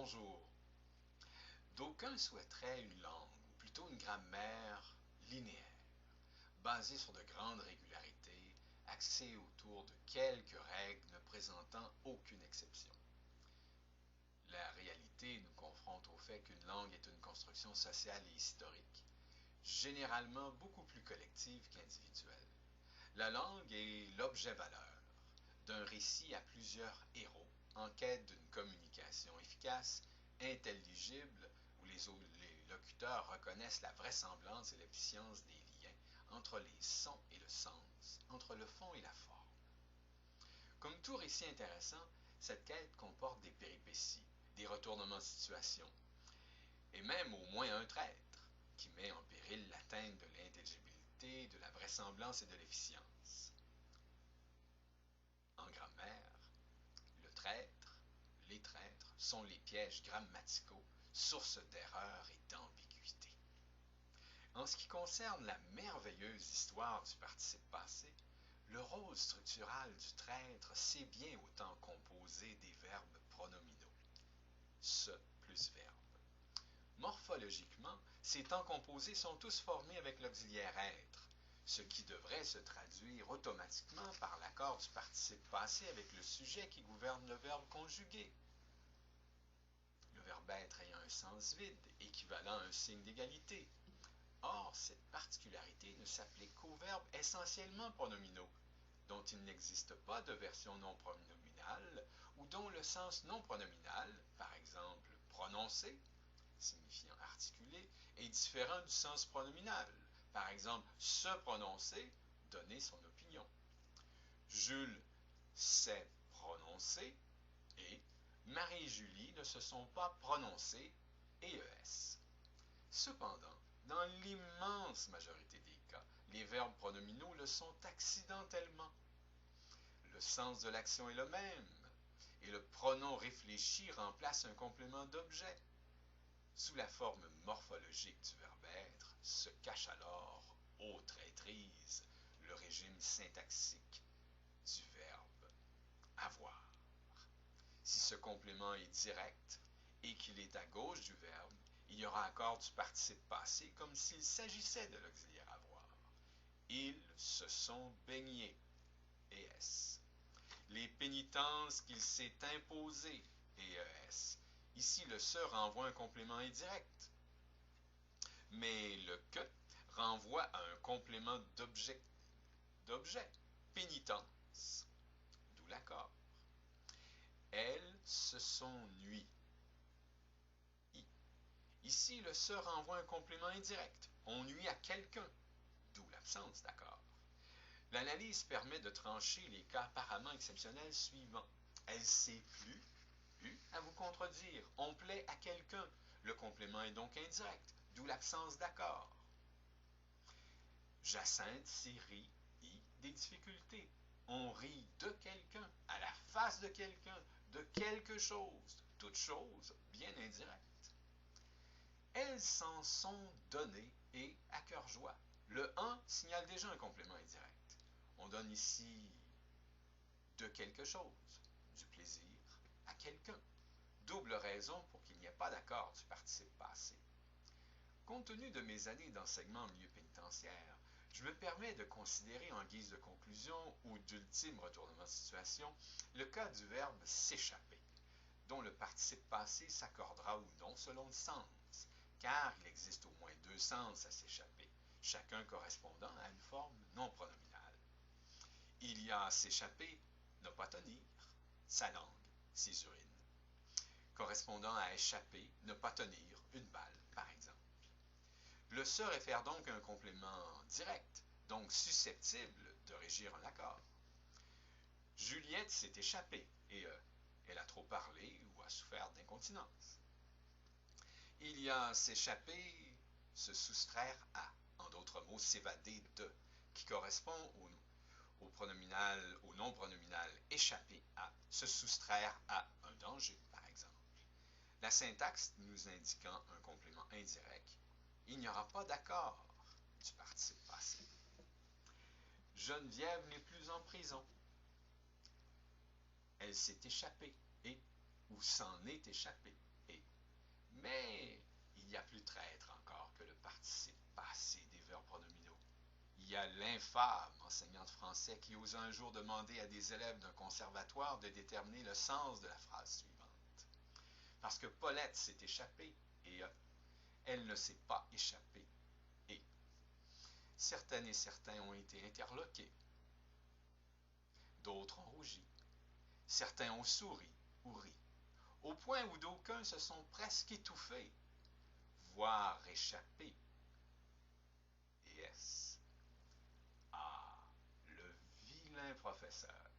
Bonjour. D'aucuns souhaiteraient une langue, ou plutôt une grammaire linéaire, basée sur de grandes régularités, axée autour de quelques règles ne présentant aucune exception. La réalité nous confronte au fait qu'une langue est une construction sociale et historique, généralement beaucoup plus collective qu'individuelle. La langue est l'objet-valeur d'un récit à plusieurs héros en quête d'une communication efficace, intelligible, où les locuteurs reconnaissent la vraisemblance et l'efficience des liens entre les sons et le sens, entre le fond et la forme. Comme tout récit intéressant, cette quête comporte des péripéties, des retournements de situation, et même au moins un traître, qui met en péril l'atteinte de l'intelligibilité, de la vraisemblance et de l'efficience. En grammaire, le traître, les traîtres sont les pièges grammaticaux, source d'erreurs et d'ambiguïté. En ce qui concerne la merveilleuse histoire du participe passé, le rôle structural du traître sait bien autant composer des verbes pronominaux. Ce plus verbe. Morphologiquement, ces temps composés sont tous formés avec l'auxiliaire être, ce qui devrait se traduire automatiquement par l'accord du participe passé avec le sujet qui gouverne le verbe conjugué. Le verbe être ayant un sens vide, équivalent à un signe d'égalité. Or, cette particularité ne s'applique qu'aux verbes essentiellement pronominaux, dont il n'existe pas de version non pronominale ou dont le sens non pronominal, par exemple prononcer, signifiant articuler, est différent du sens pronominal, par exemple se prononcer, donner son opinion. Jules s'est prononcé et Marie et Julie ne se sont pas prononcés ES. Cependant, dans l'immense majorité des cas, les verbes pronominaux le sont accidentellement. Le sens de l'action est le même, et le pronom réfléchi remplace un complément d'objet. Sous la forme morphologique du verbe être se cache alors, ô traîtrise, le régime syntaxique du verbe avoir. Si ce complément est direct et qu'il est à gauche du verbe, il y aura accord du participe passé comme s'il s'agissait de l'auxiliaire avoir. Ils se sont baignés, ES. Les pénitences qu'il s'est imposées, ES. Ici, le se renvoie un complément indirect. Mais le que renvoie à un complément d'objet, pénitence, d'où l'accord. Elles se sont nuies. Ici, le se renvoie un complément indirect. On nuit à quelqu'un, d'où l'absence d'accord. L'analyse permet de trancher les cas apparemment exceptionnels suivants. Elle s'est plu, à vous contredire. On plaît à quelqu'un. Le complément est donc indirect, d'où l'absence d'accord. Jacinthe s'est ri, des difficultés. On rit de quelqu'un, à la face de quelqu'un, de quelque chose, toute chose bien indirecte. Elles s'en sont données et à cœur joie. Le en signale déjà un complément indirect. On donne ici de quelque chose, du plaisir à quelqu'un. Double raison pour qu'il n'y ait pas d'accord du participe passé. Compte tenu de mes années d'enseignement en milieu pénitentiaire, je me permets de considérer en guise de conclusion ou d'ultime retournement de situation le cas du verbe s'échapper, dont le participe passé s'accordera ou non selon le sens, car il existe au moins deux sens à s'échapper, chacun correspondant à une forme non pronominale. Il y a s'échapper, ne pas tenir, sa langue, ses urines, correspondant à échapper, ne pas tenir, une balle, par exemple. Le se réfère donc à un complément direct, donc susceptible de régir un accord. Juliette s'est échappée et elle a trop parlé ou a souffert d'incontinence. Il y a s'échapper, se soustraire à, en d'autres mots, s'évader de, qui correspond au non pronominal échapper à, se soustraire à un danger, par exemple. La syntaxe nous indiquant un complément indirect, il n'y aura pas d'accord du participe passé. Geneviève n'est plus en prison. Elle s'est échappée et ou s'en est échappée et Mais il y a plus traître encore que le participe passé des verbes pronominaux. Il y a l'infâme enseignant de français qui osa un jour demander à des élèves d'un conservatoire de déterminer le sens de la phrase suivante. Parce que Paulette s'est échappée et elle ne s'est pas échappée. Et certaines et certains ont été interloqués. D'autres ont rougi. Certains ont souri ou ri, au point où d'aucuns se sont presque étouffés, voire échappés. Et est-ce... Ah, le vilain professeur.